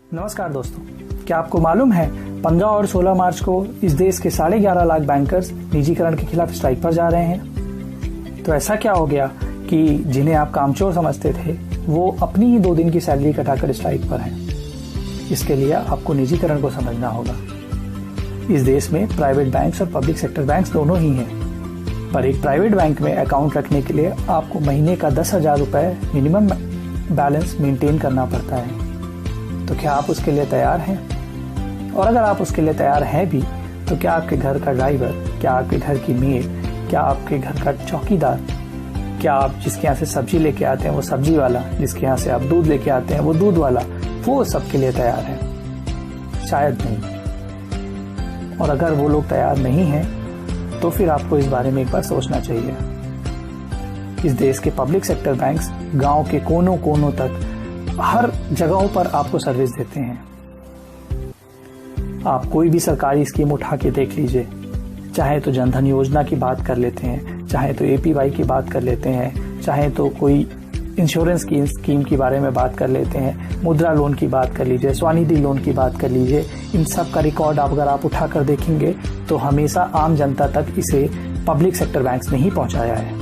नमस्कार दोस्तों, क्या आपको मालूम है 15 और 16 मार्च को इस देश के 11.5 लाख बैंकर्स निजीकरण के खिलाफ स्ट्राइक पर जा रहे हैं। तो ऐसा क्या हो गया कि जिन्हें आप कामचोर समझते थे वो अपनी ही 2 दिन की सैलरी कटाकर स्ट्राइक पर हैं। इसके लिए आपको निजीकरण को समझना होगा। इस देश में प्राइवेट बैंक्स और पब्लिक सेक्टर बैंक्स दोनों ही हैं, पर एक प्राइवेट बैंक में अकाउंट रखने के लिए आपको महीने का 10,000 रुपए मिनिमम बैलेंस मेंटेन करना पड़ता है। तो क्या आप उसके लिए तैयार हैं? और अगर आप उसके लिए तैयार हैं भी, तो क्या आपके घर का ड्राइवर, क्या आपके घर की मेड, क्या आपके घर का चौकीदार, क्या आप जिसके यहाँ से सब्जी लेके आते हैं वो सब्जी वाला, जिसके यहाँ से आप दूध लेके आते हैं वो दूध वाला, वो सबके लिए तैयार है? शायद नहीं। और अगर वो लोग तैयार नहीं हैं, तो फिर आपको इस बारे में एक बार सोचना चाहिए। इस देश के पब्लिक सेक्टर बैंक्स गांव के कोनों कोनों तक हर जगहों पर आपको सर्विस देते हैं। आप कोई भी सरकारी स्कीम उठा के देख लीजिए, चाहे तो जनधन योजना की बात कर लेते हैं, चाहे तो APY की बात कर लेते हैं, चाहे तो कोई इंश्योरेंस की स्कीम के बारे में बात कर लेते हैं, मुद्रा लोन की बात कर लीजिए, स्वनिधि लोन की बात कर लीजिए। इन सब का रिकॉर्ड अगर आप उठा कर देखेंगे तो हमेशा आम जनता तक इसे पब्लिक सेक्टर बैंक्स ने ही पहुंचाया है।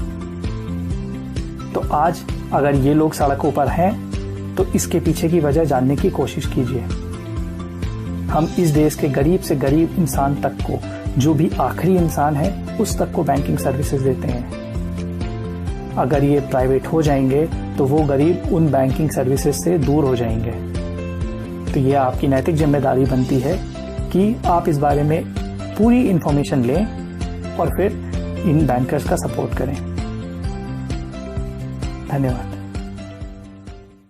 तो आज अगर ये लोग सड़कों पर हैं तो इसके पीछे की वजह जानने की कोशिश कीजिए। हम इस देश के गरीब से गरीब इंसान तक को, जो भी आखिरी इंसान है, उस तक को बैंकिंग सर्विसेज देते हैं। अगर ये प्राइवेट हो जाएंगे तो वो गरीब उन बैंकिंग सर्विसेज से दूर हो जाएंगे। तो ये आपकी नैतिक जिम्मेदारी बनती है कि आप इस बारे में पूरी इंफॉर्मेशन लें और फिर इन बैंकर्स का सपोर्ट करें। धन्यवाद।